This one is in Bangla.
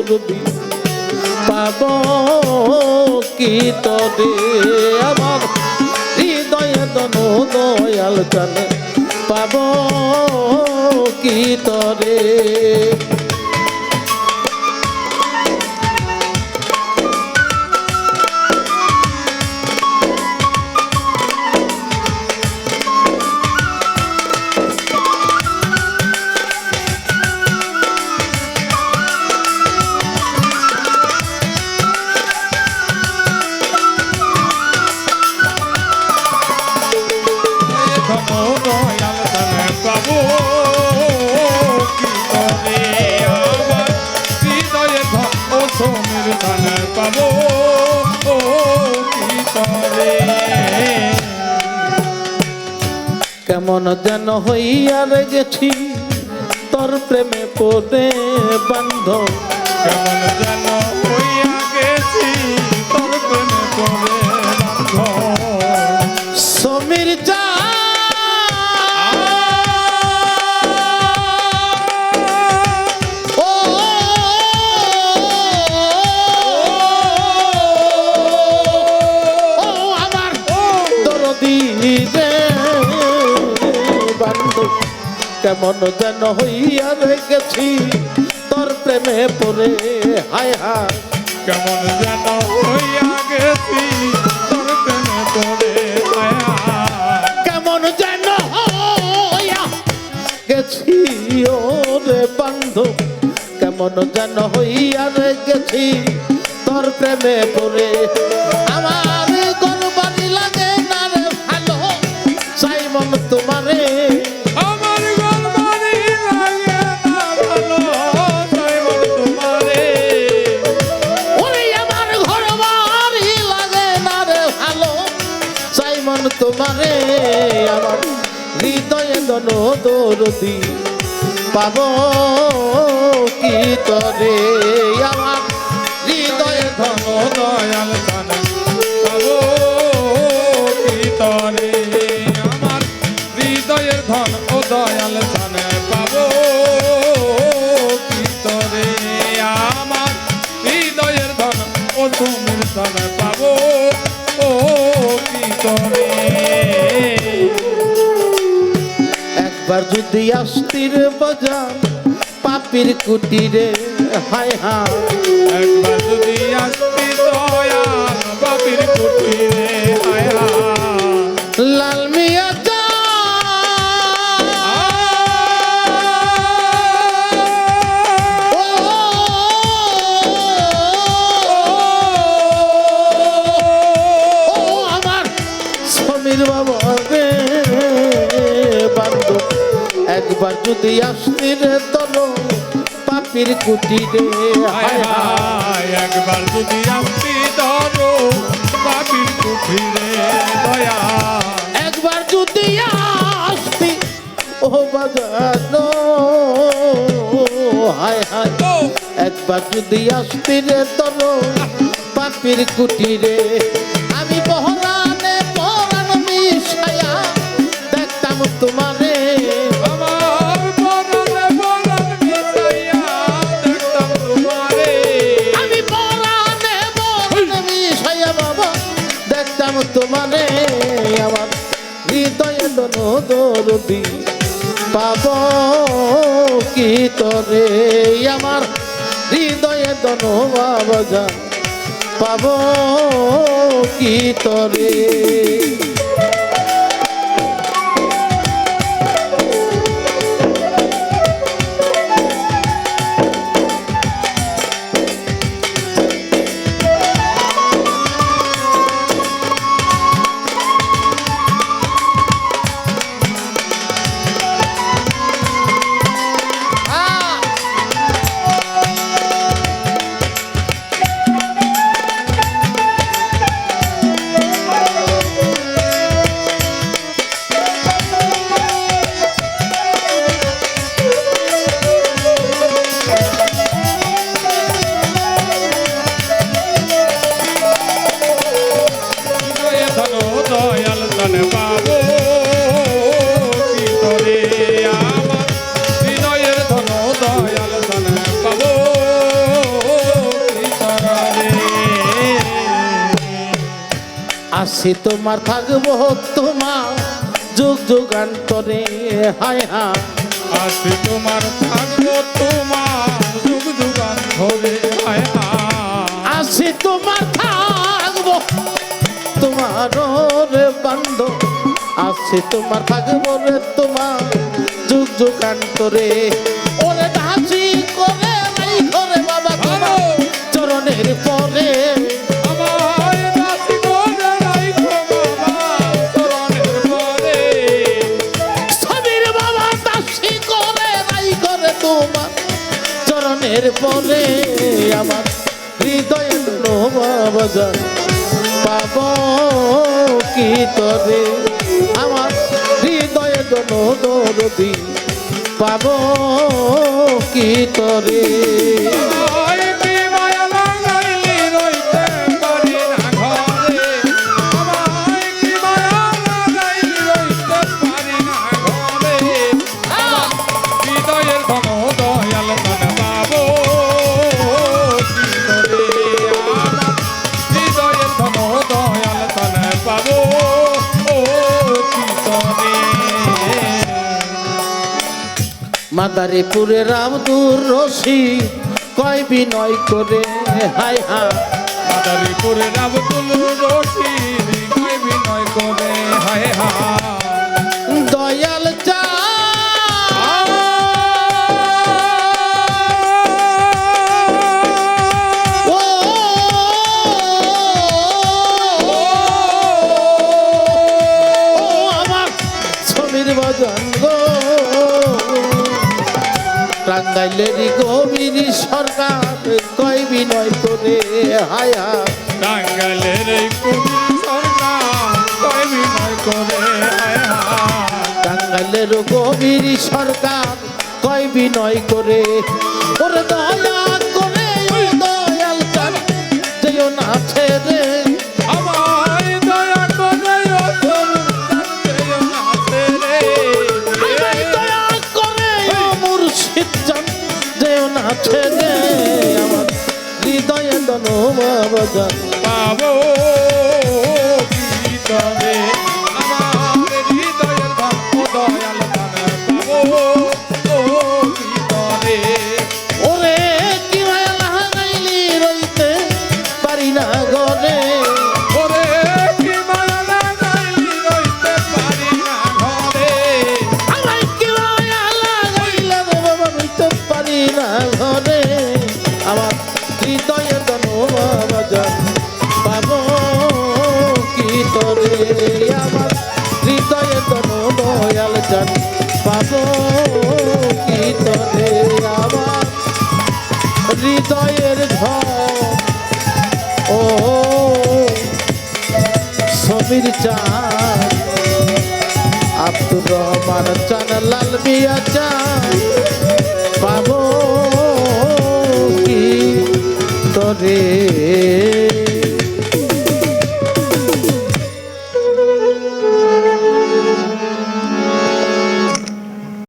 দরদি পাব কি তরে আমার হৃদয়ে দন দয়াল জানে পাব কি তরে কেমন যেন হইয়া গেছি তোর প্রেমে পড়ে বান্ধব কেমন যেন হইয়া গেছি তোর প্রেমে পড়ে বান্ধব সমীর যা আমার দরদি রে কেমন যেন হইয়া গেছি তোর প্রেমে পড়ে হায় হায় কেমন যেন হইয়া গেছি তোর প্রেমে পড়ে হায় হায় কেমন যেন হইয়া গেছি ওরে বান্ধব কেমন যেন হইয়া গেছি তোর প্রেমে পড়ে আমার গরবারি লাগে না রে ভালো চাই মন তোমারে তোমারে আমার হৃদয়ে দন দরদি পাব কি তরে আমার হৃদয়ে ধন দয়াল জানে পাব কি তরে আমার হৃদয়ের ধন ও দয়াল জানে পাব কি তরে আমার হৃদয়ের ধন ও তুমি জানে পাব ও কি তরে একবার যদি আসতির বাজার পাপির কুটিরে হায় হায় একবার যদি আসতি দয়াল পাপির কুটিরে হায় হায় লাল মিয়া যা আমার সমীর বাবা রে বান্ধব একবার যদি আসতি রে তল পাপির কুটিরে হায় হায় একবার যদি আসতি ধরো পাপির কুঠিরে দয়া একবার যদি আসতি ও বাজানো হায় হায় একবার যদি আসতি রে তল পাপির কুটিরে আমি পহরানে পরাণ মিশায়া দেখতাম তোমারে আমার পরাণে পরাণ মিশাইয়া দেখতাম তোমারে আমি পরাণে পরাণ মিশায়া বাবা দেখতাম তোমারে আমার হৃদয়ে দন দরদি পাব কি তরে আমার হৃদয়ে দন বাবা পাব কি তরে আসি তোমার থাকবো তোমার যুগ যুগান্তরে হায় হায় আসি তোমার থাকবো তোমার যুগ যুগান ধরে হায় হায় আসি তোমার থাকবো তোমার রে বান্ধব আসি তোমার থাকবো রে তোমার যুগ যুগান্তরে ওরে হাসি করে নাই করে বাবা তোমার চরণের পরে আমার নাতি করে রাইখো বাবা চরণের পরে স্বামীর বাবা দাসী করে নাই করে তোমার চরণের পরে আমার হৃদয় বাজার পাব কি তরে আমার হৃদয় দরদি পাব কি তরে আমায় কি মায়া লাগাইলি রইতে পারি না ঘরে আমায় কি মায়া লাগাইলি রইতে পারি না ঘরে আমার হৃদয়ের ধন দয়াল মন পাবো কি করে আমার হৃদয়ের ধন দয়াল মন পাবো কি করে মাদারীপুরে রামদুর রশি কয় বিনয় করে হায় হায় মাদারীপুরে আব্দুল রশিদ বিনয় বিনয় করে হায় হায় দয়াল চা ও আমার ছবির বাজান গো টাঙ্গাইলেরই গভীর সরকার কয় বিনয় করে হায় হায় টাঙ্গাইলের এই কুমির সরকার কয় বিনয় করে হায় হায় টাঙ্গাইলের গভীর সরকার কয় বিনয় করে ওরে দয়া করে ওই দয়াল চান যেও না ছেড়ে আমায় দয়া করে ও যেও না ছেড়ে আমায় দয়া করে ও মুর্শিদ চান যেও না ছেড়ে আমার হৃদয়ে দনো বাজান পাবো কি তবে আমার হৃদয়ের ধন দয়াল ধন পাবো কি তবে ওরে কি মায়া লাগাইলি রইতে পারি না গরে ওরে কি মায়া লাগাইলি রইতে পারি না ঘরে আমায় কি মায়া লাগাইলে রে বাবা রইতে পারি না ঘরে আমার হৃদয়ে দনো বাজান পাবো কি তরে আমার হৃদয়ে দনো দয়াল জান পাবো কি তরে আমার হৃদয়ের ধন ও সমীর চান আব্দুর রহমান চান লাল মিয়া চান পাবো কি তরে